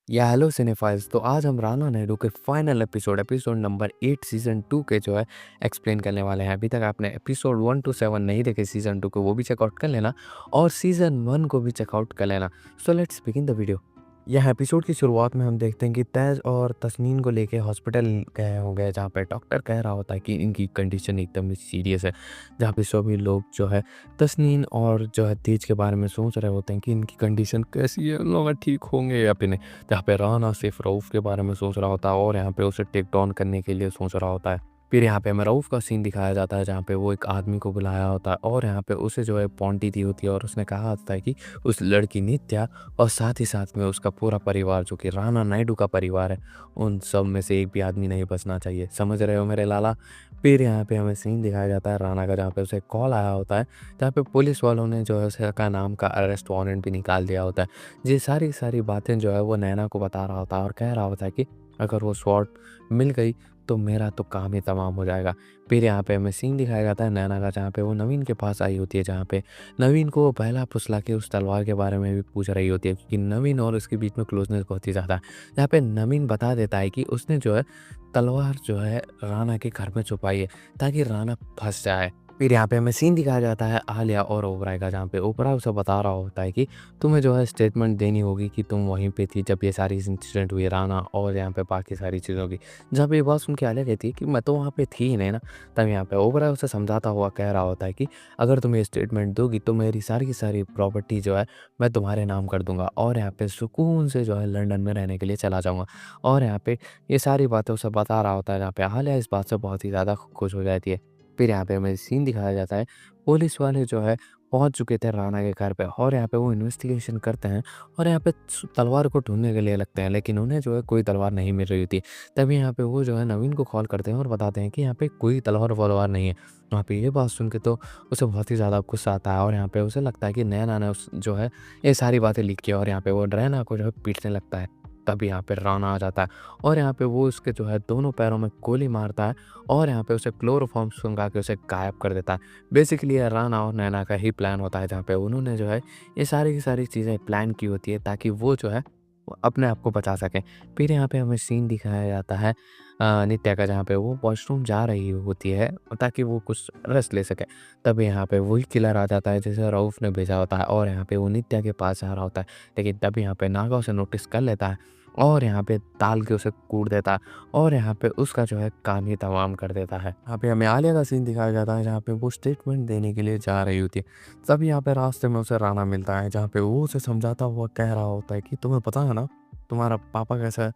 या hello cinephiles. तो आज हम राना नायडू के फाइनल एपिसोड नंबर 8 सीज़न 2 के जो है एक्सप्लेन करने वाले हैं। अभी तक आपने एपिसोड 1 टू 7 नहीं देखे सीज़न 2 को, वो भी चेकआउट कर लेना और सीज़न 1 को भी चेकआउट कर लेना। So let's begin the video. यह एपिसोड की शुरुआत में हम देखते हैं कि तैज और तस्नीन को लेके हॉस्पिटल गए होंगे, जहाँ पे डॉक्टर कह रहा होता है कि इनकी कंडीशन एकदम सीरियस है। जहाँ पे सभी लोग जो है तस्नीन और जो है तेज के बारे में सोच रहे होते हैं कि इनकी कंडीशन कैसी है, उन लोग ठीक होंगे या फिर नहीं। जहाँ पे राना सिर्फ रऊफ़ के बारे में सोच रहा होता है और यहाँ पे उसे टेक डाउन करने के लिए सोच रहा होता है। फिर यहाँ पे हमें रऊफ़ का सीन दिखाया जाता है, जहाँ पे वो एक आदमी को बुलाया होता है और यहाँ पे उसे जो है पॉन्टी दी होती है और उसने कहा होता है कि उस लड़की नित्या और साथ ही साथ में उसका पूरा परिवार, जो कि राना नायडू का परिवार है, उन सब में से एक भी आदमी नहीं बचना चाहिए। समझ रहे हो मेरे लाला? फिर यहाँ पे हमें सीन दिखाया जाता है राना का, जहाँ पे उसे कॉल आया होता है, जहाँ पे पुलिस वालों ने जो है उसका नाम का अरेस्ट वारंट भी निकाल दिया होता है। ये सारी बातें जो है वो नैना को बता रहा होता है और कह रहा होता है कि अगर वो स्वॉर्ड मिल गई तो मेरा तो काम ही तमाम हो जाएगा। फिर यहाँ पे हमें सीन दिखाया जाता है नैना का, जहाँ पे वो नवीन के पास आई होती है, जहाँ पे नवीन को वो पहला फुसला के उस तलवार के बारे में भी पूछ रही होती है, क्योंकि नवीन और उसके बीच में क्लोजनेस बहुत ही ज़्यादा है। यहाँ पे नवीन बता देता है कि उसने जो है तलवार जो है राना के घर में छुपाई है ताकि राना फंस जाए। फिर यहाँ पे हमें सीन दिखाया जाता है आलिया और ओबराय का, जहाँ पे ओबराय उसे बता रहा होता है कि तुम्हें जो है स्टेटमेंट देनी होगी कि तुम वहीं पे थी जब ये सारी इंसिडेंट हुई, राना और यहाँ पे बाकी सारी चीज़ों की। जब ये बात सुन के आलिया कहती है कि मैं तो वहाँ पे थी ही नहीं ना। तब यहाँ पे ओबराय उसे समझाता हुआ कह रहा होता है कि अगर तुम ये स्टेटमेंट दोगी तो मेरी सारी की सारी प्रॉपर्टी जो है मैं तुम्हारे नाम कर दूंगा और यहाँ पे सुकून से जो है लंदन में रहने के लिए चला जाऊँगा। और यहाँ पे ये सारी बातें उसे बता रहा होता है, जहाँ पे आलिया इस बात से बहुत ही ज़्यादा खुश हो जाती है। फिर यहाँ पे हमें सीन दिखाया जाता है, पुलिस वाले जो है पहुँच चुके थे राना के घर पे और यहाँ पे वो इन्वेस्टिगेशन करते हैं और यहाँ पे तलवार को ढूँढने के लिए लगते हैं, लेकिन उन्हें जो है कोई तलवार नहीं मिल रही होती। तभी यहाँ पे वो जो है नवीन को कॉल करते हैं और बताते हैं कि यहाँ पे कोई तलवार-वलवार नहीं है। वहाँ पे ये बात सुन के तो उसे बहुत ही ज़्यादा गुस्सा आता है और यहाँ पे उसे लगता है कि नैना ने उस जो है ये सारी बातें लीक की है और यहाँ पे वो रैना को जो है पीटने लगता है। तभी यहाँ पे राना आ जाता है और यहाँ पे वो उसके जो है दोनों पैरों में गोली मारता है और यहाँ पे उसे क्लोरोफॉर्म सुंघा के उसे गायब कर देता है। बेसिकली ये राना और नैना का ही प्लान होता है, जहाँ पे उन्होंने जो है ये सारी की सारी चीज़ें प्लान की होती है ताकि वो जो है वो अपने आप को बचा सकें। फिर यहाँ पे हमें सीन दिखाया जाता है नित्या का, जहाँ पे वो वॉशरूम जा रही होती है ताकि वो कुछ रेस्ट ले सके। तभी यहाँ पे वही किलर आ जाता है जिसे रऊफ ने भेजा होता है और यहाँ पे वो नित्या के पास आ रहा होता है, लेकिन तभी यहाँ पे नागा उसे नोटिस कर लेता है और यहाँ पे ताल के उसे कूट देता है और यहाँ पे उसका जो है काम ही तमाम कर देता है। यहाँ पे हमें आलिया का सीन दिखाया जाता है, जहाँ पे वो स्टेटमेंट देने के लिए जा रही होती है। तभी यहाँ पे रास्ते में उसे राना मिलता है, जहाँ पे वो उसे समझाता हुआ कह रहा होता है कि तुम्हें पता है ना तुम्हारा पापा कैसा है,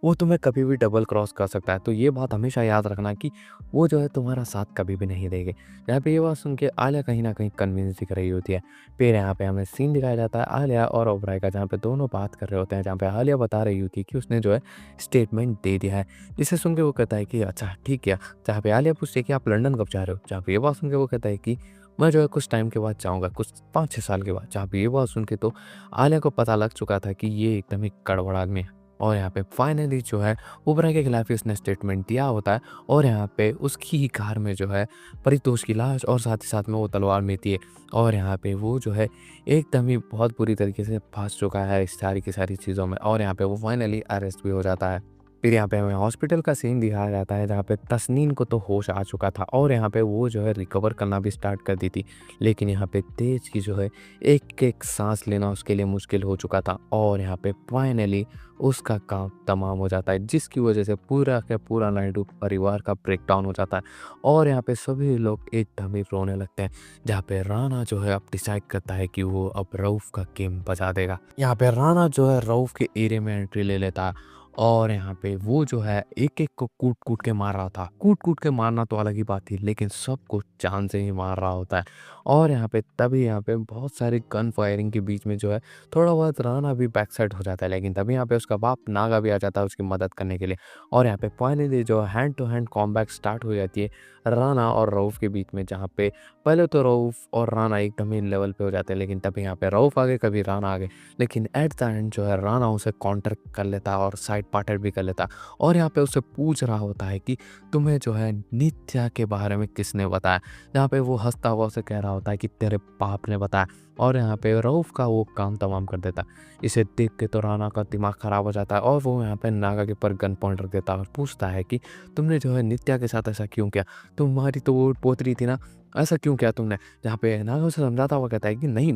वो तुम्हें कभी भी डबल क्रॉस कर सकता है, तो ये बात हमेशा याद रखना कि वो जो है तुम्हारा साथ कभी भी नहीं देंगे। यहाँ पे ये बात सुन के आलिया कहीं ना कहीं कन्विंस दिख रही होती है। फिर यहाँ पे हमें सीन दिखाया जाता है आलिया और ओबराय का, जहाँ पे दोनों बात कर रहे होते हैं, जहाँ पे आलिया बता रही होती है कि उसने जो है स्टेटमेंट दे दिया है। जिसे सुन के वो कहता है कि अच्छा ठीक है। जहाँ पे आलिया पूछती है कि आप लंदन कब जा रहे हो, जहाँ पे ये बात सुन के वो कहता है कि मैं जो है कुछ टाइम के बाद जाऊँगा, कुछ 5-6 साल के बाद। जहाँ पे ये बात सुन के तो आलिया को पता लग चुका था कि ये एकदम ही गड़बड़ आदमी है और यहाँ पे फाइनली जो है ओबराय के खिलाफ ही उसने स्टेटमेंट दिया होता है और यहाँ पे उसकी ही कार में जो है परितोष की लाश और साथ ही साथ में वो तलवार मिलती है और यहाँ पे वो जो है एकदम ही बहुत बुरी तरीके से फंस चुका है इस सारी की सारी चीज़ों में और यहाँ पे वो फाइनली अरेस्ट भी हो जाता है। फिर यहाँ पे हमें हॉस्पिटल का सीन दिखाया जाता है, जहाँ पे तस्नीन को तो होश आ चुका था और यहाँ पे वो जो है रिकवर करना भी स्टार्ट कर दी थी, लेकिन यहाँ पे तेज की जो है एक एक सांस लेना उसके लिए मुश्किल हो चुका था और यहाँ पे फाइनली उसका काम तमाम हो जाता है, जिसकी वजह से पूरा का पूरा नायडू परिवार का ब्रेकडाउन हो जाता है और यहाँ पे सभी लोग एकदम ही रोने लगते हैं। जहाँ पे राना जो है अब डिसाइड करता है कि वो अब रऊफ का गेम बजा देगा। यहाँ पे राना जो है रऊफ के एरिया में एंट्री ले लेता है और यहाँ पे वो जो है एक-एक को कूट-कूट के मार रहा था। कूट-कूट के मारना तो अलग ही बात थी, लेकिन सबको जान से ही मार रहा होता है। और यहाँ पे तभी यहाँ पे बहुत सारी गन फायरिंग के बीच में जो है थोड़ा बहुत राना भी बैक साइड हो जाता है, लेकिन तभी यहाँ पे उसका बाप नागा भी आ जाता है उसकी मदद करने के लिए। और यहाँ पे फाइनली जो hand to hand combat start हो जाती है राना और रऊफ के बीच में, जहाँ पे पहले तो रऊफ और राना एकदम ही लेवल पे हो जाते हैं, लेकिन तभी यहाँ पे रऊफ आगे कभी राना आगे, लेकिन एट द एंड जो है राना उसे काउंटर कर लेता है और साइड पार्टनर भी कर लेता है और यहाँ पे उससे पूछ रहा होता है कि तुम्हें जो है नित्या के बारे में किसने बताया। यहाँ पे वो हँसता हुआ उसे कह रहा होता है कि तेरे बाप ने बताया और यहाँ पे रऊफ़ का वो काम तमाम कर देता है। इसे देख के तो राणा का दिमाग ख़राब हो जाता है और वो यहाँ पे नागा के ऊपर गन पॉइंट रख देता है और पूछता है कि तुमने जो है नित्या के साथ ऐसा क्यों किया? तुम्हारी तो वो पोतरी थी ना, ऐसा क्यों किया तुमने? जहाँ पे नागा उसे समझाता हुआ कहता है कि नहीं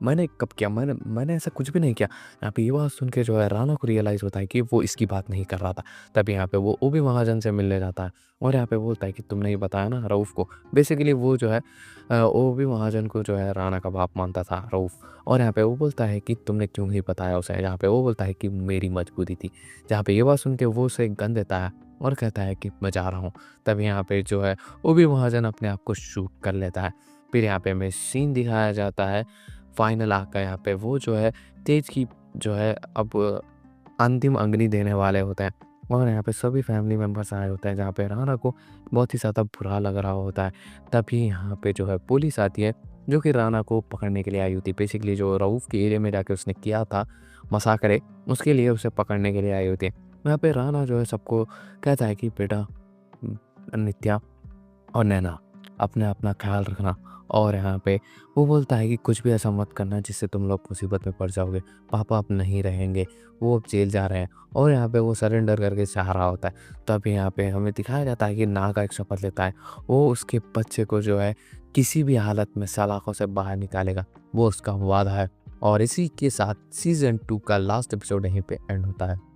मैंने कब किया? मैंने ऐसा कुछ भी नहीं किया। यहाँ पे ये बात सुन के जो है राणा को रियलाइज़ होता है कि वो इसकी बात नहीं कर रहा था। तभी यहाँ पे वो ओबी महाजन से मिलने जाता है और यहाँ पे बोलता है कि तुमने ये बताया ना रऊफ़ को। बेसिकली वो जो है ओबी महाजन को जो है राणा का बाप मानता था रऊफ़ और यहाँ पे वो बोलता है कि तुमने क्यों नहीं बताया उसे? यहाँ पे वो बोलता है कि मेरी मजबूरी थी। जहाँ पे ये बात सुन के वो उसे एक गन देता है और कहता है कि मैं जा रहा हूँ। तभी यहाँ पे जो है ओबी महाजन अपने आप को शूट कर लेता है। फिर यहाँ पे हमें सीन दिखाया जाता है फाइनल आर्क का। यहाँ पे वो जो है तेज की जो है अब अंतिम अग्नि देने वाले होते हैं और यहाँ पे सभी फैमिली मेम्बर्स आए होते हैं जहाँ पे राणा को बहुत ही ज़्यादा बुरा लग रहा होता है। तभी यहाँ पे जो है पुलिस आती है जो कि राणा को पकड़ने के लिए आई होती है। बेसिकली जो रऊफ़ के एरिया में जाके उसने किया था मसाकरे, उसके लिए उसे पकड़ने के लिए आई होती है। यहाँ पे राणा जो है सबको कहता है कि बेटा नित्या और नैना अपना ख्याल रखना और यहाँ पे वो बोलता है कि कुछ भी ऐसा मत करना जिससे तुम लोग मुसीबत में पड़ जाओगे। पापा अब नहीं रहेंगे, वो अब जेल जा रहे हैं और यहाँ पे वो सरेंडर करके चाह रहा होता है। तब यहाँ पे हमें दिखाया जाता है कि नागा एक शपथ लेता है, वो उसके बच्चे को जो है किसी भी हालत में सलाखों से बाहर निकालेगा, वो उसका वादा है। और इसी के साथ सीज़न 2 का लास्ट एपिसोड यहीं पे एंड होता है।